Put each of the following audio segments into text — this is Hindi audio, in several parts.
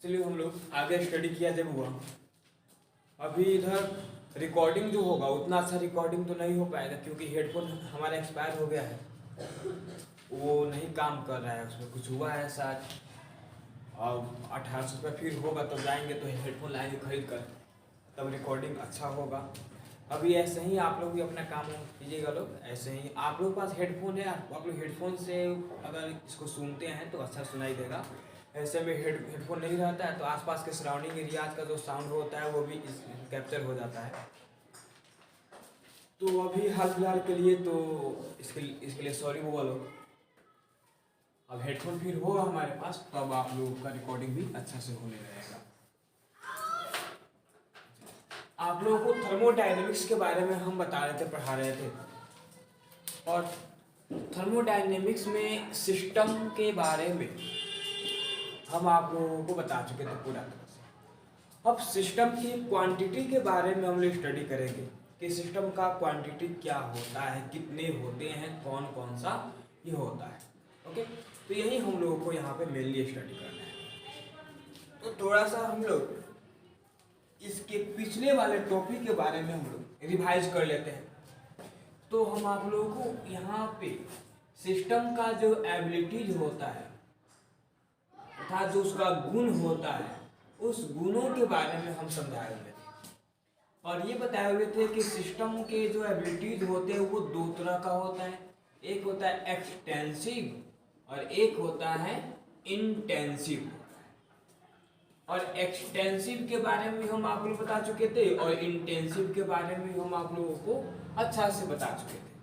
इसलिए हम लोग आगे स्टडी किया जब हुआ। अभी इधर रिकॉर्डिंग जो होगा उतना अच्छा रिकॉर्डिंग तो नहीं हो पाएगा क्योंकि हेडफोन हमारा एक्सपायर हो गया है, वो नहीं काम कर रहा है, उसमें कुछ हुआ है शायद। अब 1800 रुपये फिर होगा तब जाएंगे तो हेडफोन लाएंगे खरीद कर, तब रिकॉर्डिंग अच्छा होगा। अभी ऐसे ही आप लोग भी अपना काम कीजिएगा लोग, ऐसे ही आप लोग के पास हेडफोन है, आप लोग हेडफोन से अगर इसको सुनते हैं तो अच्छा सुनाई देगा। ऐसे में हेडफोन नहीं रहता है तो आसपास के सराउंडिंग एरियाज का जो साउंड होता है वो भी कैप्चर हो जाता है। तो अभी हाल फिलहाल के लिए तो इसके लिए सॉरी बोलो। अब हेडफोन फिर होगा हमारे पास तब आप लोगों का रिकॉर्डिंग भी अच्छा से होने रहेगा। आप लोगों को थर्मोडायनेमिक्स के बारे में हम बता रहे थे, पढ़ा रहे थे, और थर्मोडायनेमिक्स में सिस्टम के बारे में हम आप लोगों को बता चुके थे पूरा तरह से। अब सिस्टम की क्वांटिटी के बारे में हम लोग स्टडी करेंगे कि सिस्टम का क्वांटिटी क्या होता है, कितने होते हैं, कौन कौन सा ये होता है। ओके, तो यही हम लोगों को यहाँ पे मेनली स्टडी करना है। तो थोड़ा सा हम लोग इसके पिछले वाले टॉपिक के बारे में हम लोग रिवाइज कर लेते हैं। तो हम आप लोगों को यहाँ पे सिस्टम का जो एबिलिटीज होता है अर्थात जो उसका गुण होता है उस गुणों के बारे में हम समझाए हुए थे, और ये बताए हुए थे कि सिस्टम के जो एबिलिटीज होते हैं वो दो तरह का होता है। एक होता है एक्सटेंसिव और एक होता है इंटेंसिव। और एक्सटेंसिव के बारे में हम आप लोग बता चुके थे और इंटेंसिव के बारे में हम आप लोगों को अच्छा से बता चुके थे।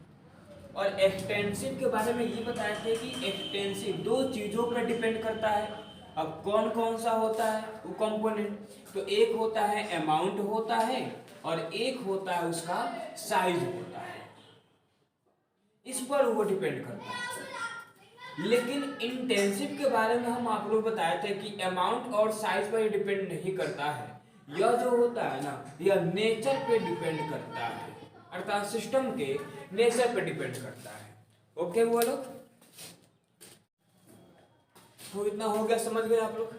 और एक्सटेंसिव के बारे में ये बताए थे कि एक्सटेंसिव दो चीज़ों पर डिपेंड करता है। अब कौन कौन सा होता है वो कंपोनेंट, तो एक होता है अमाउंट होता है और एक होता है उसका साइज होता है, इस पर वो डिपेंड करता है। लेकिन इंटेंसिव के बारे में हम आप लोग बताए थे कि अमाउंट और साइज पर डिपेंड नहीं करता है, यह जो होता है ना यह नेचर पे डिपेंड करता है, अर्थात सिस्टम के नेचर पे डिपेंड करता है। ओके वो लोग, तो इतना हो गया, समझ गए आप लोग।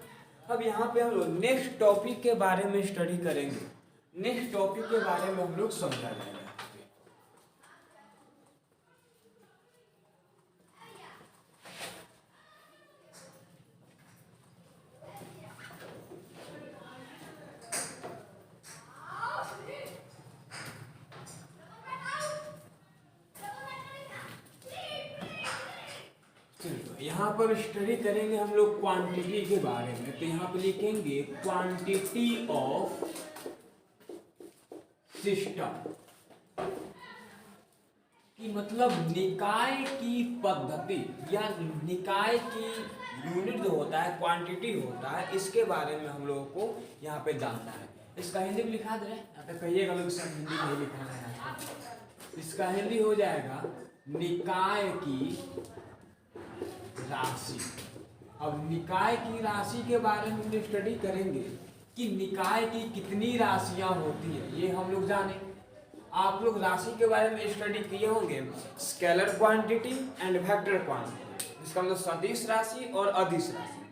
अब यहाँ पे हम लोग नेक्स्ट टॉपिक के बारे में स्टडी करेंगे। नेक्स्ट टॉपिक के बारे में हम लोग समझा जाएंगे। यहाँ पर स्टडी करेंगे हम लोग क्वांटिटी के बारे में। तो यहाँ पर लिखेंगे क्वांटिटी ऑफ सिस्टम, कि मतलब निकाय की पद्धति या निकाय की यूनिट जो होता है, क्वांटिटी होता है, इसके बारे में हम लोगों को यहाँ पे जानना है। इसका हिंदी में लिखा दे, यहाँ पे कहिएगा लोग सब हिंदी में लिखा है। इसका हिंदी हो जाएगा निकाय की राशि। अब निकाय की राशि के बारे में हम स्टडी करेंगे कि निकाय की कितनी राशियां होती है, ये हम लोग जाने। आप लोग राशि के बारे में स्टडी किए होंगे, scalar quantity and vector quantity, इसका मतलब सदिश राशि और अदिश राशि।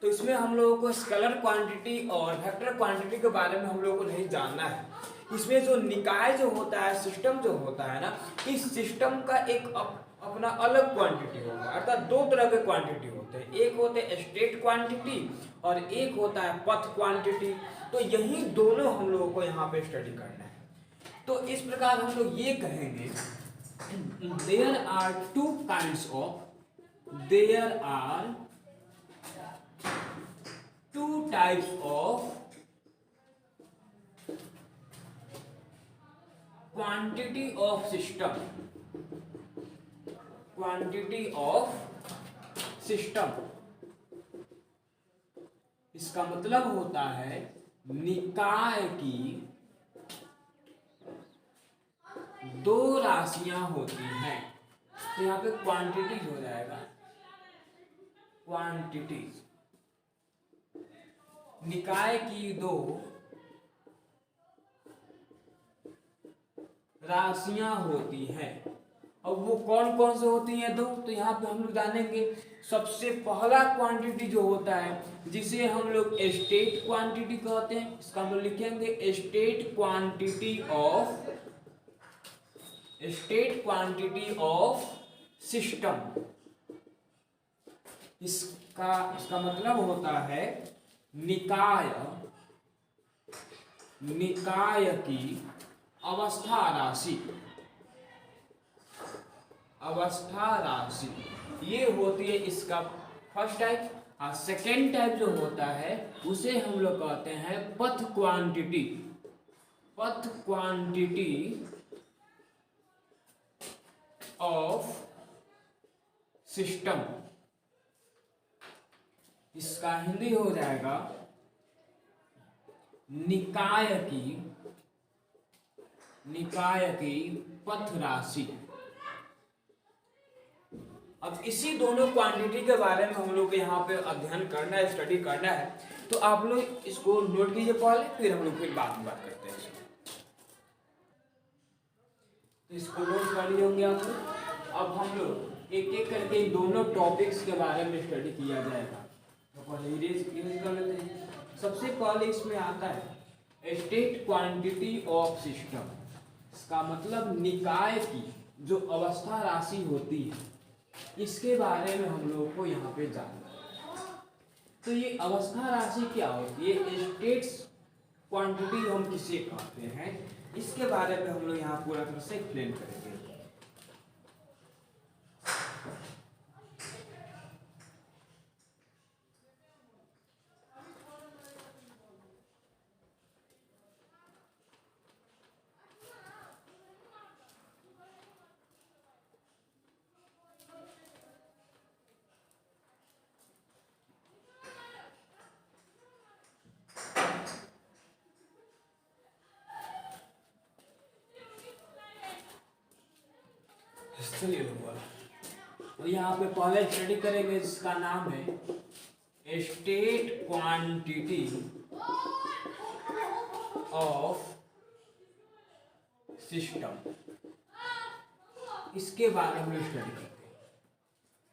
तो इसमें हम लोगों को स्केलर क्वांटिटी और वेक्टर क्वांटिटी के बारे में हम लोगों को नहीं जानना है। इसमें जो निकाय जो होता है, सिस्टम जो होता है ना, इस सिस्टम का एक अपना अलग क्वांटिटी होगा, अर्थात दो तरह के क्वांटिटी होते हैं, एक होते हैं स्टेट क्वांटिटी और एक होता है पथ क्वांटिटी। तो यही दोनों हम लोगों को यहाँ पे स्टडी करना है। तो इस प्रकार हम लोग ये कहेंगे there are two kinds of, there are two types of quantity of system, quantity of system. इसका मतलब होता है निकाय की दो राशियां होती हैं। तो यहाँ पे क्वांटिटीज हो जाएगा, क्वांटिटीज, निकाय की दो राशियां होती हैं। अब वो कौन कौन से होती हैं तो यहाँ पे हम लोग जानेंगे। सबसे पहला क्वांटिटी जो होता है जिसे हम लोग स्टेट क्वांटिटी कहते हैं, इसका हम लोग लिखेंगे स्टेट क्वांटिटी ऑफ सिस्टम। इसका मतलब होता है निकाय की अवस्था राशि ये होती है इसका फर्स्ट टाइप। और सेकेंड टाइप जो होता है उसे हम लोग कहते हैं पथ क्वांटिटी ऑफ सिस्टम। इसका हिंदी हो जाएगा निकाय की पथ राशि। अब इसी दोनों क्वांटिटी के बारे में हम लोग को यहाँ पे अध्ययन करना है, स्टडी करना है, तो आप लोग इसको नोट कीजिए पहले, फिर हम लोग फिर बात करते हैं। तो इसको नोट कर लिए होंगे आप लोग। अब हम लोग एक एक करके इन दोनों टॉपिक्स के बारे में स्टडी किया जाएगा। तो पहले इरेज कर लेते हैं। सबसे पहले इसमें आता है स्टेट क्वांटिटी ऑफ सिस्टम। इसका मतलब निकाय की जो अवस्था राशि होती है इसके बारे में हम लोगों को यहाँ पे जानना है। तो ये अवस्था राशि क्या होती है, स्टेट्स क्वांटिटी हम किसे कहते हैं, इसके बारे में हम लोग यहाँ पूरा तरह से एक्सप्लेन करेंगे। तो यहाँ पे पहले स्टडी करेंगे जिसका नाम है स्टेट क्वांटिटी ऑफ सिस्टम। इसके बारे में हम लोग स्टडी करते हैं।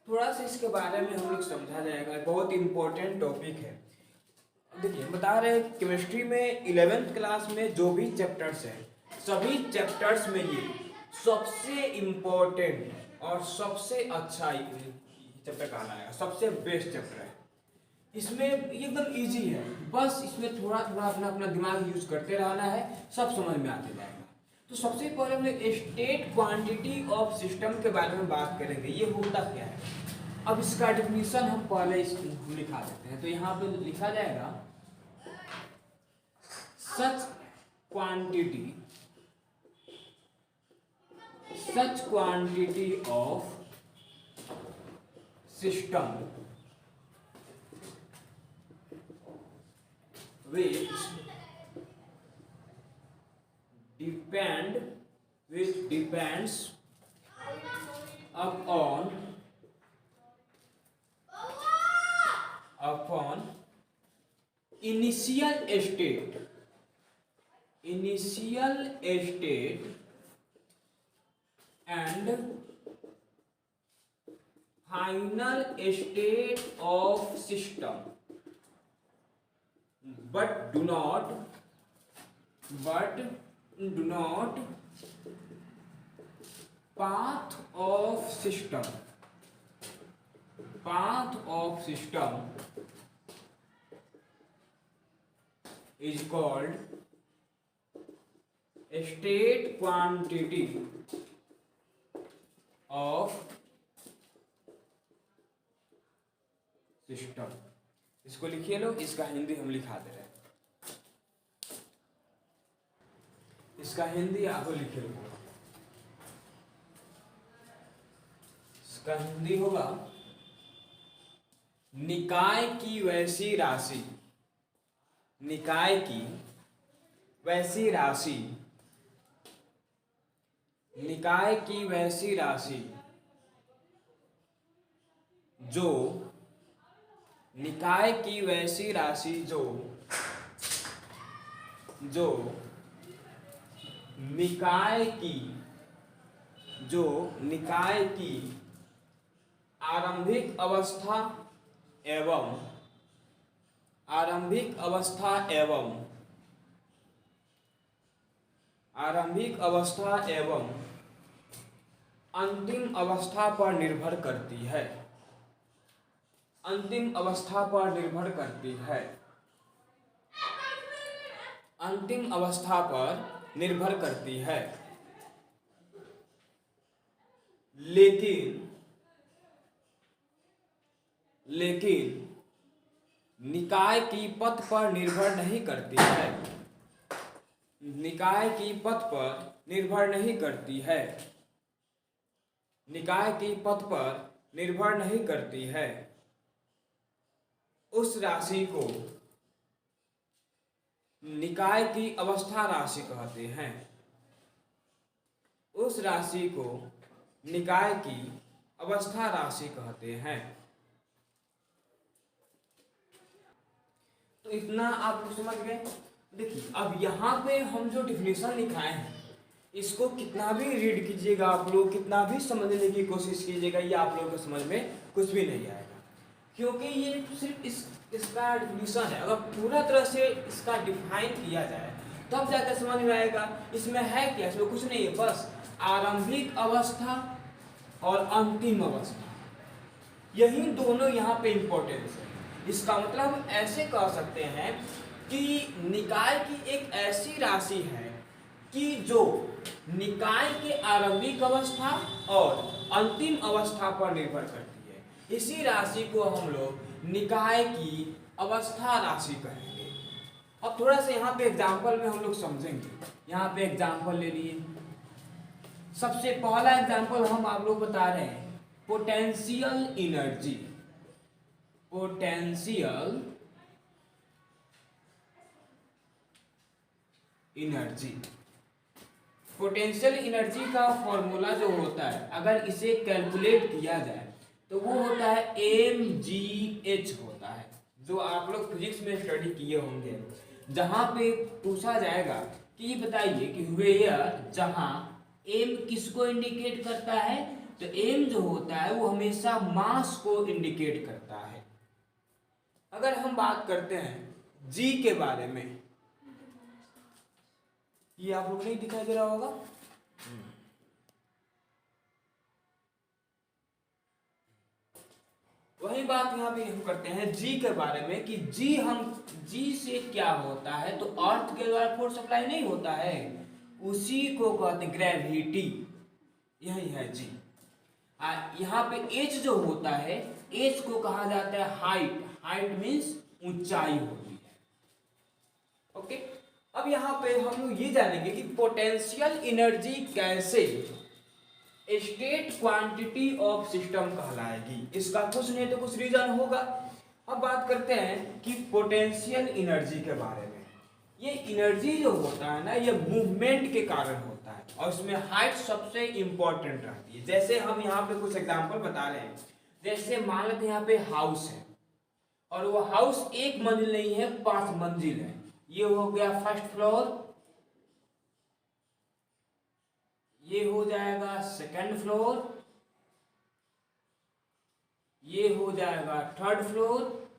थोड़ा सा इसके बारे में हम लोग समझा जाएगा, बहुत इंपॉर्टेंट टॉपिक है। देखिए बता रहे हैं केमिस्ट्री में 11th क्लास में जो भी चैप्टर्स हैं सभी चैप्टर्स में ये सबसे इम्पोर्टेंट और सबसे अच्छा चैप्टर कहा जाएगा, सबसे बेस्ट चैप्टर है। इसमें एकदम इजी है, बस इसमें थोड़ा थोड़ा अपना अपना दिमाग यूज करते रहना है, सब समझ में आते जाएगा। तो सबसे पहले हम स्टेट क्वांटिटी ऑफ सिस्टम के बारे में बात करेंगे। ये होता क्या है, अब इसका डेफिनेशन हम पहले लिखा देते हैं। तो यहाँ पे लिखा जाएगा such quantity of system which depends upon initial state and final state of system, but do not path of system is called state quantity of system. इसको लिखिए लोग, इसका हिंदी हम लिखा दे रहे हैं। इसका हिंदी आप लिखे लो। इसका हिंदी होगा निकाय की वैसी राशि जो निकाय की जो निकाय की आरंभिक अवस्था एवं अंतिम अवस्था पर निर्भर करती है। अंतिम अवस्था पर निर्भर करती है। लेकिन निकाय की पथ पर निर्भर नहीं करती है। निकाय की पथ पर निर्भर नहीं करती है। उस राशि को निकाय की अवस्था राशि कहते हैं। उस राशि को निकाय की अवस्था राशि कहते हैं। तो इतना आप समझ गए। देखिए अब यहाँ पे हम जो डिफिनेशन लिखाए हैं इसको कितना भी रीड कीजिएगा आप लोग, कितना भी समझने की कोशिश कीजिएगा, ये आप लोगों को समझ में कुछ भी नहीं आएगा, क्योंकि ये सिर्फ इसका डिफिनेशन है। अगर पूरा तरह से इसका डिफाइन किया जाए तब जाकर समझ में आएगा इसमें है क्या। इसमें कुछ नहीं है, बस आरंभिक अवस्था और अंतिम अवस्था, यही दोनों यहाँ पे इम्पोर्टेंस है। इसका मतलब हम ऐसे कह सकते हैं कि निकाय की एक ऐसी राशि है कि जो निकाय के आरंभिक अवस्था और अंतिम अवस्था पर निर्भर करती है। इसी राशि को हम लोग निकाय की अवस्था राशि कहेंगे। अब थोड़ा सा यहाँ पे एग्जाम्पल में हम लोग समझेंगे। यहाँ पे एग्जाम्पल ले लिए। सबसे पहला एग्जाम्पल हम आप लोग बता रहे हैं पोटेंशियल एनर्जी। पोटेंशियल एनर्जी का फॉर्मूला जो होता है, अगर इसे कैलकुलेट किया जाए तो वो होता है mgh होता है, जो आप लोग फिजिक्स में स्टडी किए होंगे। जहां पे पूछा जाएगा कि ये बताइए कि वेयर, जहां m किसको इंडिकेट करता है, तो m जो होता है वो हमेशा मास को इंडिकेट करता है। अगर हम बात करते हैं g के बारे में, ये आप लोग नहीं दिखाई दे रहा होगा, वही बात यहाँ पे हम करते हैं जी के बारे में कि जी से क्या होता है, तो अर्थ के द्वारा फोर्स सप्लाई नहीं होता है, उसी को कहते हैं ग्रेविटी, यही है जी। यहाँ पे एच जो होता है, एच को कहा जाता है हाइट। हाइट मीन्स ऊंचाई होती है। ओके, अब यहाँ पे हम लोग ये जानेंगे कि पोटेंशियल एनर्जी कैसे स्टेट क्वांटिटी ऑफ सिस्टम कहलाएगी। इसका कुछ नहीं तो कुछ रीजन होगा। अब बात करते हैं कि पोटेंशियल एनर्जी के बारे में। ये एनर्जी जो होता है ना, ये मूवमेंट के कारण होता है और इसमें हाइट सबसे इंपॉर्टेंट रहती है। जैसे हम यहाँ पे कुछ एग्जांपल बता रहे हैं, जैसे मान लेते हैं यहाँ पे हाउस है और वो हाउस एक मंजिल नहीं है, 5 मंजिल है। ये हो गया फर्स्ट फ्लोर, ये हो जाएगा सेकंड फ्लोर, ये हो जाएगा थर्ड फ्लोर,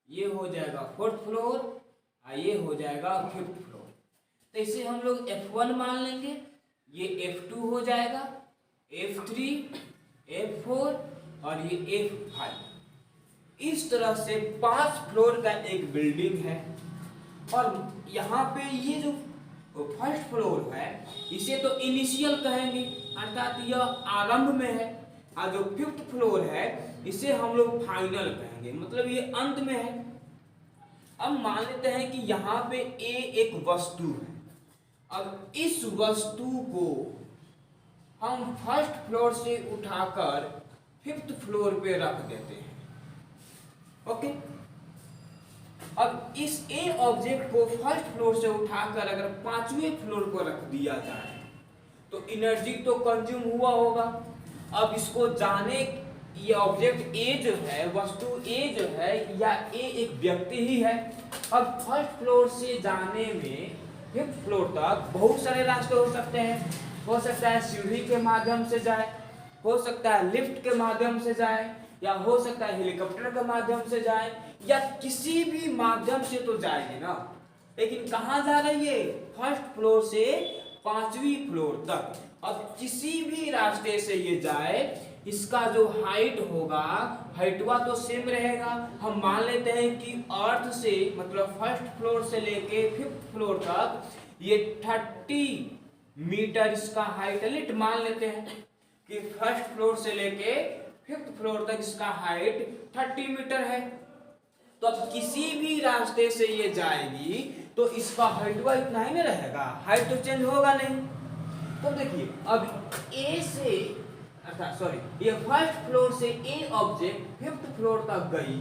ये हो जाएगा फोर्थ फ्लोर और ये हो जाएगा फिफ्थ फ्लोर। तो इसे हम लोग F1 मान लेंगे, ये F2 हो जाएगा, F3, F4 और ये F5। इस तरह से 5 फ्लोर का एक बिल्डिंग है और यहाँ पे ये जो फर्स्ट फ्लोर है इसे तो इनिशियल कहेंगे, अर्थात यह आरंभ में है, और जो फिफ्थ फ्लोर है इसे हम लोग फाइनल कहेंगे, मतलब ये अंत में है। अब मान लेते हैं कि यहाँ पे ए एक वस्तु है। अब इस वस्तु को हम फर्स्ट फ्लोर से उठाकर फिफ्थ फ्लोर पे रख देते हैं। ओके, अब इस ए ऑब्जेक्ट को फर्स्ट फ्लोर से उठाकर अगर 5वें फ्लोर को रख दिया जाए तो एनर्जी तो कंज्यूम हुआ होगा। अब इसको जाने, ये ऑब्जेक्ट ए जो है, वस्तु ए जो है, या ए एक व्यक्ति ही है। अब फर्स्ट फ्लोर से जाने में फिफ्थ फ्लोर तक बहुत सारे रास्ते हो सकते हैं। हो सकता है सीढ़ी के माध्यम से जाए, हो सकता है लिफ्ट के माध्यम से जाए, या हो सकता है हेलीकॉप्टर के माध्यम से जाए, या किसी भी माध्यम से तो जाएगी ना, लेकिन कहाँ जा रही है? फर्स्ट फ्लोर से 5वीं फ्लोर तक। अब किसी भी रास्ते से ये जाए, इसका जो हाइट होगा, हाइटवा तो सेम रहेगा। हम मान लेते हैं कि अर्थ से मतलब फर्स्ट फ्लोर से लेके 5th फ्लोर तक ये 30 मीटर इसका हाइट है। लिट मान लेते हैं कि फर्स्ट फ्लोर से लेके 5th फ्लोर तक इसका हाइट 30 मीटर है। तो अब किसी भी रास्ते से ये जाएगी तो इसका हाइटवा इतना ही ना रहेगा, हाइट तो चेंज होगा नहीं। तो देखिए अब ए से अर्थात सॉरी ये फर्स्ट फ्लोर से ए ऑब्जेक्ट 5th फ्लोर तक गई,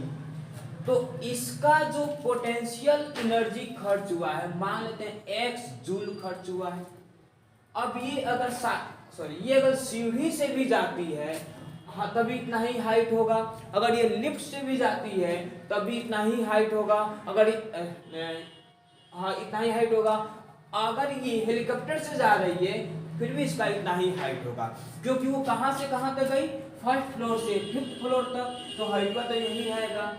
तो इसका जो पोटेंशियल एनर्जी खर्च हुआ है, मान लेते हैं x जूल खर्च हुआ है। अब ये अगर सीढ़ी से भी जाती है, हाँ तभी इतना ही हाइट होगा। अगर ये लिफ्ट से भी जाती है तभी इतना ही हाइट होगा। अगर हाँ इतना ही हाइट होगा। अगर ये हेलीकॉप्टर से जा रही है फिर भी इसका इतना ही हाइट होगा, क्योंकि वो कहाँ से कहाँ तक गई? फर्स्ट फ्लोर से 5th फ्लोर तक, तो हाइट का तो यही रहेगा।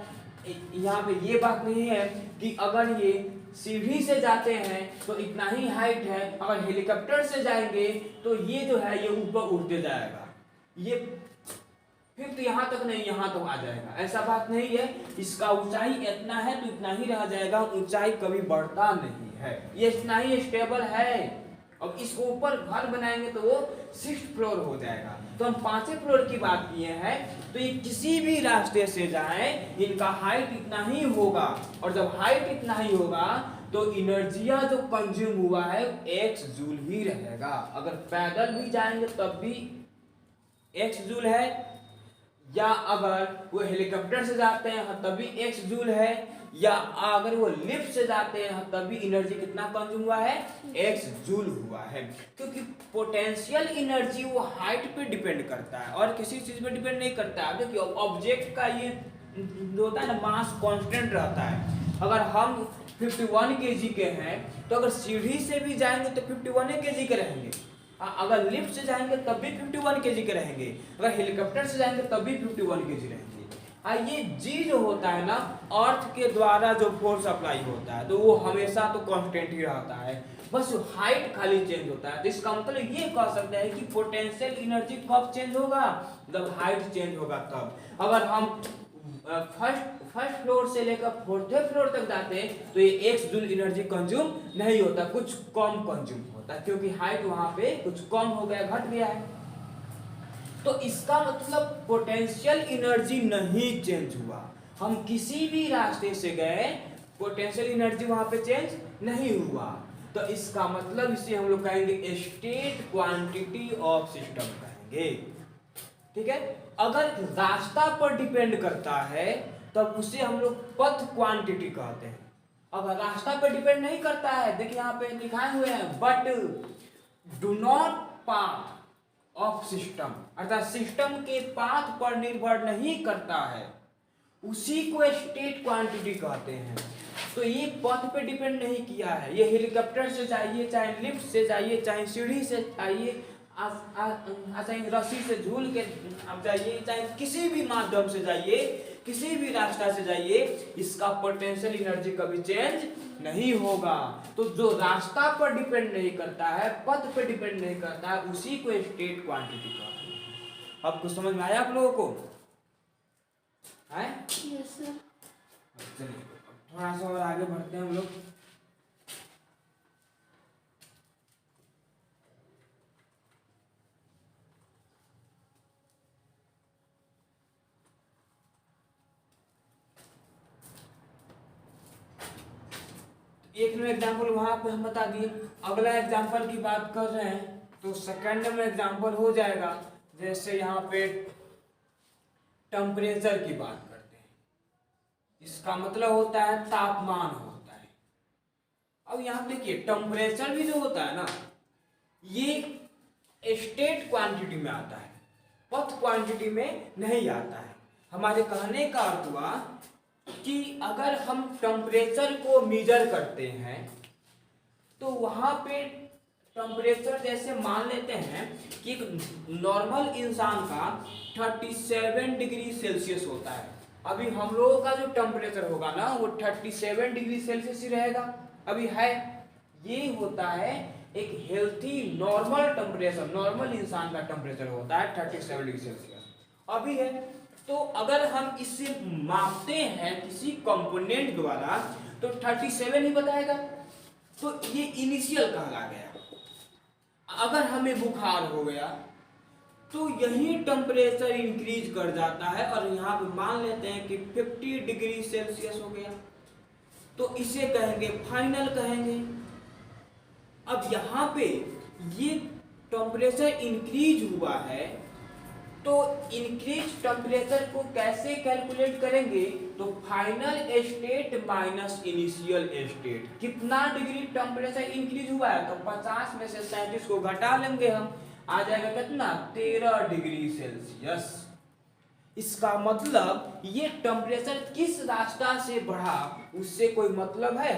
यहाँ पे ये बात नहीं है कि अगर ये सीढ़ी से जाते हैं तो इतना ही हाइट है, अगर हेलीकॉप्टर से जाएंगे तो ये जो है ये ऊपर उठते जाएगा, ये फिर तो यहाँ तक नहीं यहाँ तक आ जाएगा, ऐसा बात नहीं है। इसका ऊंचाई इतना है तो इतना ही रह जाएगा, ऊंचाई कभी बढ़ता नहीं है, ये इतना ही स्टेबल है। अब इसको ऊपर घर बनाएंगे तो वो 6th फ्लोर हो जाएगा। तो हम 5वें फ्लोर की बात किए हैं, तो ये किसी भी रास्ते से जाए इनका हाइट इतना ही होगा, और जब हाइट इतना ही होगा तो एनर्जिया जो कंज्यूम हुआ है x जूल ही रहेगा। अगर पैदल भी जाएंगे तब भी x जूल है, या अगर वो हेलीकॉप्टर से जाते हैं तभी x जूल है, या अगर वो लिफ्ट से जाते हैं तभी एनर्जी कितना कंज्यूम हुआ है? x जूल हुआ है। क्योंकि पोटेंशियल एनर्जी वो हाइट पे डिपेंड करता है और किसी चीज पे डिपेंड नहीं करता है। देखिए ऑब्जेक्ट का ये होता है ना, मास कांस्टेंट रहता है। अगर हम 51 kg के हैं तो अगर सीढ़ी से भी जाएंगे तो 51 kg के रहेंगे, अगर लिफ्ट से जाएंगे तब भी 51 kg के रहेंगे, अगर हेलीकॉप्टर से जाएंगे तब भी 51 kg रहेंगे। ये जी जो होता है ना, अर्थ के द्वारा जो फोर्स अप्लाई होता है तो वो हमेशा तो कांस्टेंट ही रहता है, बस हाइट खाली चेंज होता है। तो इसका मतलब ये कह सकते हैं कि पोटेंशियल एनर्जी कब चेंज होगा? जब हाइट चेंज होगा तब। अगर हम फर्स्ट फ्लोर से लेकर 4th फ्लोर तक जाते हैं तो ये x जूल एनर्जी कंज्यूम नहीं होता, कुछ कम कंज्यूम होता है, क्योंकि हाइट वहां पे कुछ कम हो गया, घट गया है। तो इसका मतलब पोटेंशियल एनर्जी नहीं चेंज हुआ। हम किसी भी रास्ते से गए पोटेंशियल एनर्जी वहां पे चेंज नहीं हुआ, तो इसका मतलब इसे हम लोग कहेंगे स्टेट क्वांटिटी ऑफ सिस्टम कहेंगे। ठीक है, अगर रास्ता पर डिपेंड करता है तब उसे हम लोग पथ क्वांटिटी कहते हैं। अगर रास्ता पर डिपेंड नहीं करता है, देखिए यहाँ पे लिखाए हुए हैं but do not path of system, अर्थात सिस्टम के पाथ पर निर्भर नहीं करता है, उसी को स्टेट क्वांटिटी कहते हैं। तो ये पथ पे डिपेंड नहीं किया है, ये हेलीकॉप्टर से जाइए, चाहे लिफ्ट से जाइए, चाहे सीढ़ी से जाइए, चाहे रस्सी से झूल के आप जाइए, चाहे किसी भी माध्यम से जाइए, किसी भी रास्ता से जाइए, इसका पोटेंशियल एनर्जी कभी चेंज नहीं होगा। तो जो रास्ता पर डिपेंड नहीं करता है, पथ पर डिपेंड नहीं करता है, उसी को स्टेट क्वांटिटी कहते हैं। अब कुछ समझ में आया आप लोगों को? है? Yes sir. चलिए थोड़ा सा और आगे बढ़ते हैं हम लोग। एक में एग्जाम्पल वहां पे हम बता दिए, अगला एग्जाम्पल की बात कर रहे हैं तो सेकंड में एग्जाम्पल हो जाएगा। जैसे यहाँ पे टेम्परेचर की बात करते हैं, इसका मतलब होता है तापमान होता है। अब यहाँ देखिए टेम्परेचर भी जो होता है ना, ये स्टेट क्वांटिटी में आता है, पथ क्वांटिटी में नहीं आता है। हमारे कहने का अर्थ हुआ कि अगर हम टेम्परेचर को मेजर करते हैं तो वहां पे टेम्परेचर जैसे मान लेते हैं कि एक नॉर्मल इंसान का 37 डिग्री सेल्सियस होता है। अभी हम लोगों का जो टेम्परेचर होगा ना वो 37 डिग्री सेल्सियस ही रहेगा, अभी है। ये होता है एक हेल्थी नॉर्मल टेम्परेचर, नॉर्मल इंसान का टेम्परेचर होता है 37 डिग्री सेल्सियस अभी है। तो अगर हम इससे मापते हैं किसी कंपोनेंट द्वारा तो 37 ही बताएगा, तो ये इनिशियल कहला गया। अगर हमें बुखार हो गया तो यही टेम्परेचर इंक्रीज कर जाता है और यहाँ पे मान लेते हैं कि 50 डिग्री सेल्सियस हो गया, तो इसे कहेंगे फाइनल कहेंगे। अब यहाँ पे ये टेम्परेचर इंक्रीज हुआ है, तो इंक्रीज टेम्परेचर को कैसे कैलकुलेट करेंगे, तो final state minus initial state. कितना डिग्री टेम्परेचर इंक्रीज हुआ है, तो 50 में से 37 को घटा लेंगे हम, आ जाएगा कितना 13 डिग्री सेल्सियस। इसका मतलब ये टेम्परेचर किस रास्ता से बढ़ा उससे कोई मतलब है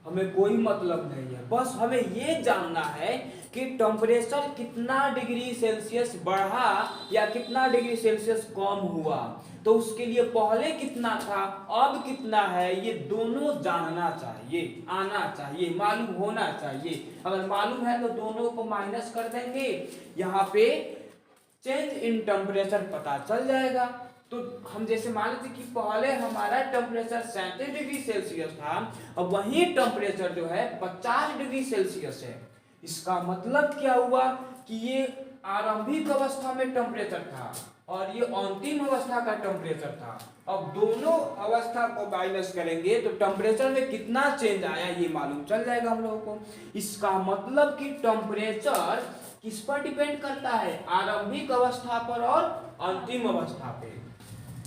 हमें कोई मतलब नहीं है। बस हमें ये जानना है कि टेम्परेचर कितना डिग्री सेल्सियस बढ़ा या कितना डिग्री सेल्सियस कम हुआ, तो उसके लिए पहले कितना था अब कितना है, ये दोनों जानना चाहिए, आना चाहिए, मालूम होना चाहिए। अगर मालूम है तो दोनों को माइनस कर देंगे, यहाँ पे चेंज इन टेम्परेचर पता चल जाएगा। तो हम जैसे मान लेते कि पहले हमारा टेम्परेचर 37 डिग्री सेल्सियस था, अब वही टेम्परेचर जो है 50 डिग्री सेल्सियस है। इसका मतलब क्या हुआ कि ये आरंभिक अवस्था में टेम्परेचर था और ये अंतिम अवस्था का टेम्परेचर था। अब दोनों अवस्था को माइनस करेंगे तो टेम्परेचर में कितना चेंज आया ये मालूम चल जाएगा हम लोगों को। इसका मतलब कि टेम्परेचर किस पर डिपेंड करता है, आरंभिक अवस्था पर और अंतिम अवस्था पे।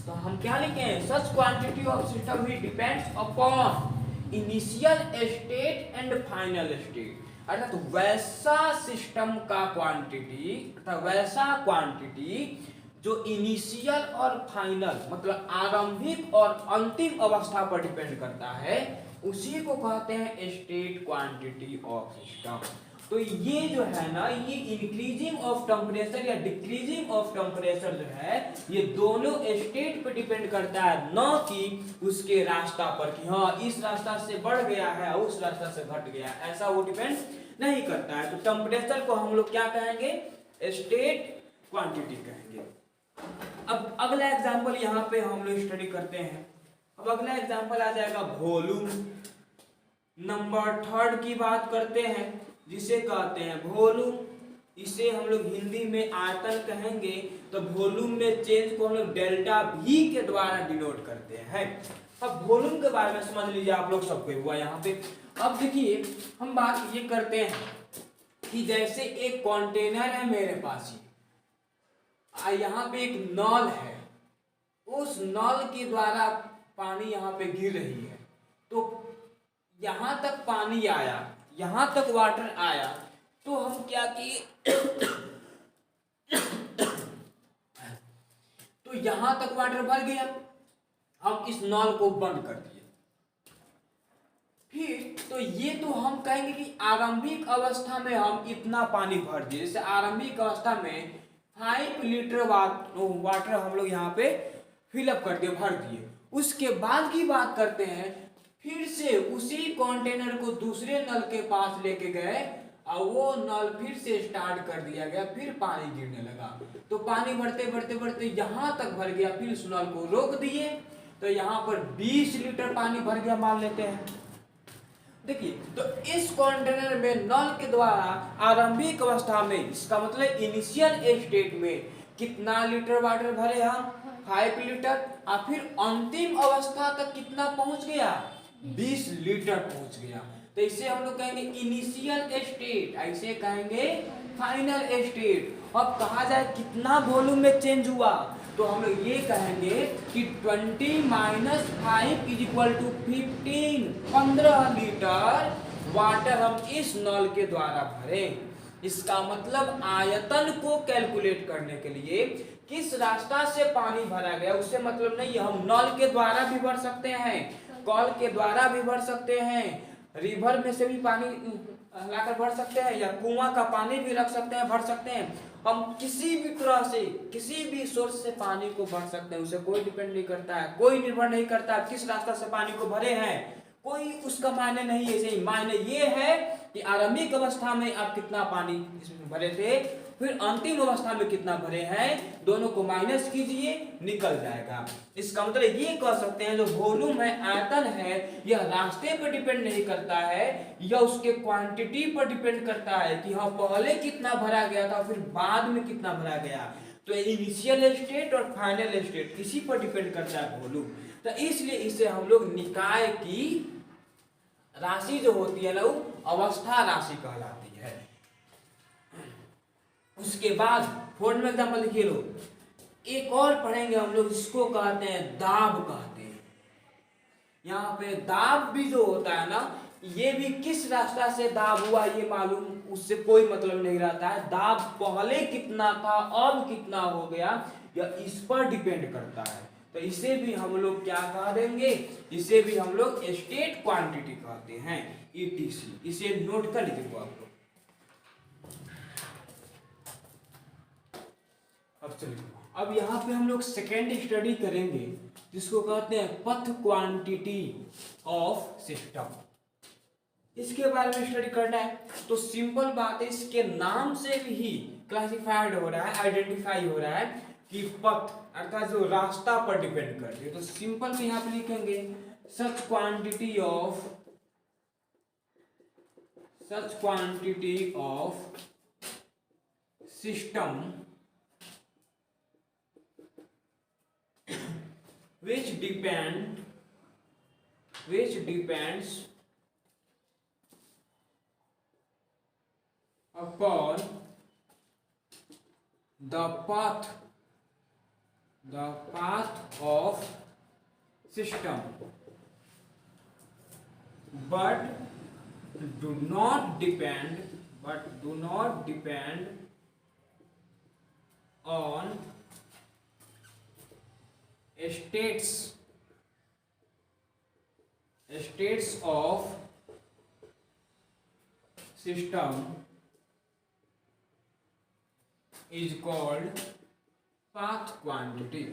तो हम क्या लिखें, सच क्वांटिटी ऑफ सिस्टम ही depends upon initial state and final state. अर्थात वैसा सिस्टम का क्वांटिटी, अर्थात वैसा क्वांटिटी जो इनिशियल और फाइनल मतलब आरंभिक और अंतिम अवस्था पर डिपेंड करता है, उसी को कहते हैं स्टेट क्वांटिटी ऑफ सिस्टम। तो ये जो है ना, ये इंक्रीजिंग ऑफ टेम्परेचर या डिक्रीजिंग ऑफ टेम्परेचर जो है, ये दोनों स्टेट पे डिपेंड करता है, न कि उसके रास्ता पर कि हाँ इस रास्ता से बढ़ गया है उस रास्ता से घट गया, ऐसा वो डिपेंड नहीं करता है। तो टेम्परेचर को हम लोग क्या कहेंगे, स्टेट क्वांटिटी कहेंगे। अब अगला एग्जांपल यहाँ पे हम लोग स्टडी करते हैं। अब अगला एग्जांपल आ जाएगा वॉल्यूम। नंबर 3 की बात करते हैं, जिसे कहते हैं वॉल्यूम। इसे हम लोग हिंदी में आयतन कहेंगे। तो वॉल्यूम में चेंज को हम लोग डेल्टा V के द्वारा डिनोट करते हैं। अब वॉल्यूम के बारे में समझ लीजिए आप लोग, सबको हुआ यहाँ पे। अब देखिए हम बात ये करते हैं कि जैसे एक कंटेनर है मेरे पास, यहाँ पे एक नल है, उस नल के द्वारा पानी यहाँ पे गिर रही है, तो यहाँ तक पानी आया, यहाँ तक वाटर आया, तो हम क्या किए तो यहाँ तक वाटर भर गया, हम इस नल को बंद कर दिए। फिर तो ये तो हम कहेंगे कि आरंभिक अवस्था में हम इतना पानी भर दिए। जैसे आरंभिक अवस्था में 5 लीटर वाटर हम लोग यहाँ पे फिलअप करके भर दिए। उसके बाद की बात करते हैं, फिर से उसी कंटेनर को दूसरे नल के पास लेके गए और वो नल फिर से स्टार्ट कर दिया गया, फिर पानी गिरने लगा। तो पानी बढ़ते बढ़ते बढ़ते यहाँ तक भर गया, फिर उस नल को रोक दिए, तो यहाँ पर 20 लीटर पानी भर गया मान लेते हैं। देखिए, तो इस कंटेनर में नल के द्वारा आरंभिक अवस्था में, इसका मतलब इनिशियल स्टेट में कितना लीटर वाटर भरे हम, 5 लीटर, और फिर अंतिम अवस्था तक कितना पहुंच गया, 20 लीटर पहुंच गया। तो इसे हम लोग कहेंगे इनिशियल स्टेट, ऐसे कहेंगे फाइनल स्टेट। अब कहा जाए कितना वॉल्यूम में चेंज हुआ, तो हम लोग ये कहेंगे कि 20 minus 5 is equal to 15 litre water हम इस नल के द्वारा भरे। इसका मतलब आयतन को कैलकुलेट करने के लिए किस रास्ता से पानी भरा गया उससे मतलब नहीं है, हम नल के द्वारा भी भर सकते हैं, कॉल के द्वारा भी भर सकते हैं, रिवर में से भी पानी लाकर भर सकते हैं, या कुआं का पानी भी रख सकते हैं, भर सकते हैं। हम किसी भी तरह से, किसी भी सोर्स से पानी को भर सकते हैं, उसे कोई डिपेंड नहीं करता है, कोई निर्भर नहीं करता है किस रास्ता से पानी को भरे हैं, कोई उसका मायने नहीं है। सही मायने ये है कि आरंभिक अवस्था में आप कितना पानी इसमें भरे थे, फिर अंतिम अवस्था में कितना भरे हैं, दोनों को माइनस कीजिए, निकल जाएगा। इसका मतलब ये कह सकते हैं जो वॉल्यूम है, आयतन है, यह रास्ते पर डिपेंड नहीं करता है, यह उसके क्वांटिटी पर डिपेंड करता है कि हाँ पहले कितना भरा गया था, फिर बाद में कितना भरा गया। तो इनिशियल स्टेट और फाइनल स्टेट इसी पर डिपेंड करता है वॉल्यूम। तो इसलिए इसे हम लोग निकाय की राशि जो होती है ना, वो अवस्था राशि कहलाती है। उसके बाद फोर्थ में एग्जाम्पल लिखिए लो, एक और पढ़ेंगे हम लोग, जिसको कहते हैं दाब कहते हैं। यहाँ पे दाब भी जो होता है ना, ये भी किस रास्ता से दाब हुआ ये मालूम, उससे कोई मतलब नहीं रहता है। दाब पहले कितना था, अब कितना हो गया, यह इस पर डिपेंड करता है। तो इसे भी हम लोग क्या कह देंगे, इसे भी हम लोग स्टेट क्वांटिटी कहते हैं, ईटीसी। इसे नोट कर लीजिए आप लोग। अब चलिए, अब यहाँ पे हम लोग सेकेंड स्टडी करेंगे, जिसको कहते हैं पथ क्वांटिटी ऑफ सिस्टम। इसके बारे में स्टडी करना है तो सिंपल बात है, इसके नाम से भी क्लासिफाइड हो रहा है, आइडेंटिफाई हो रहा है कि पथ अर्थात जो रास्ता पर डिपेंड करती है। तो सिंपल में यहाँ पे लिखेंगे such quantity of system which depends upon the path of system, but do not depend on states of system is called path quantity।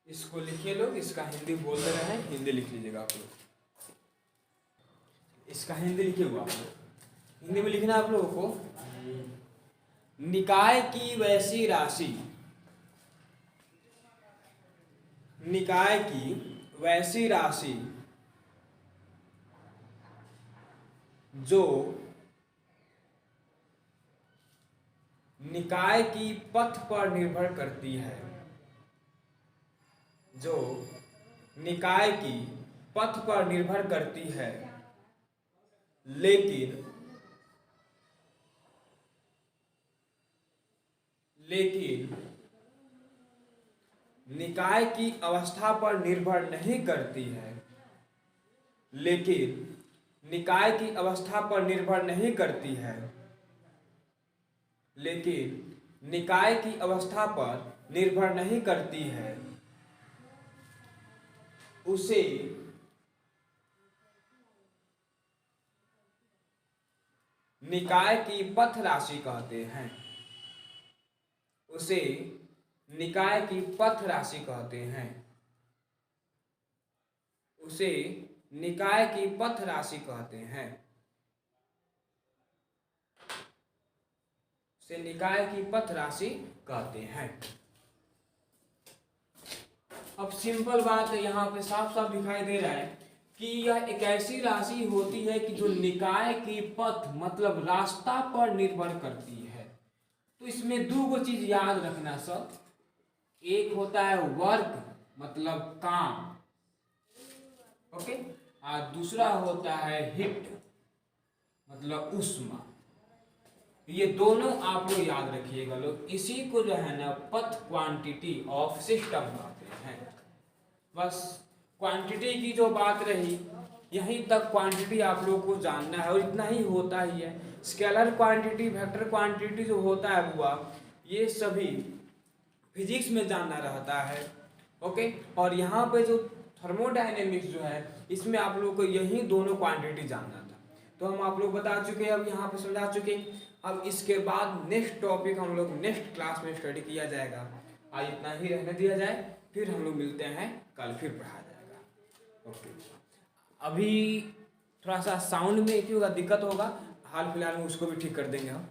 इसको लिखिए लोग, इसका हिंदी बोलते रहे, हिंदी लिख लीजिएगा आप लोग। इसका हिंदी लिखिए आप लोग, हिंदी में लिखना आप लोगों को, निकाय की वैसी राशि, निकाय की वैसी राशि जो निकाय की पथ पर निर्भर करती है, जो निकाय की पथ पर निर्भर करती है, लेकिन निकाय की अवस्था पर निर्भर नहीं करती है, लेकिन निकाय की अवस्था पर निर्भर नहीं करती है, लेकिन निकाय की अवस्था पर निर्भर नहीं करती है, उसे निकाय की पथ राशि कहते हैं। उसे निकाय की पथ राशि कहते हैं। उसे निकाय की पथ राशि कहते हैं। उसे निकाय की पथ राशि कहते हैं। अब सिंपल बात यहाँ पे साफ साफ दिखाई दे रहा है कि यह एक ऐसी राशि होती है कि जो निकाय की पथ मतलब रास्ता पर निर्भर करती है। तो इसमें दो चीज याद रखना सब, एक होता है वर्क मतलब काम, ओके, और दूसरा होता है हीट मतलब उष्मा। ये दोनों आप लोग याद रखिएगा लोग, इसी को जो है ना पथ क्वांटिटी ऑफ सिस्टम कहते हैं। बस क्वांटिटी की जो बात रही यहीं तक क्वांटिटी आप लोग को जानना है और इतना ही होता ही है। स्केलर क्वांटिटी, वेक्टर क्वांटिटी जो होता है हुआ, ये सभी फिजिक्स में जानना रहता है, ओके। और यहाँ पे जो थर्मोडायनेमिक्स जो है इसमें आप लोगों को यही दोनों क्वांटिटी जानना था, तो हम आप लोग बता चुके हैं, अब यहाँ पे समझा चुके। अब इसके बाद नेक्स्ट टॉपिक हम लोग नेक्स्ट क्लास में स्टडी किया जाएगा। आज इतना ही रहने दिया जाए, फिर हम लोग मिलते हैं कल, फिर पढ़ा जाएगा। ओके, अभी थोड़ा सा साउंड में क्यों दिक्कत होगा, हाल फिलहाल में उसको भी ठीक कर देंगे हम।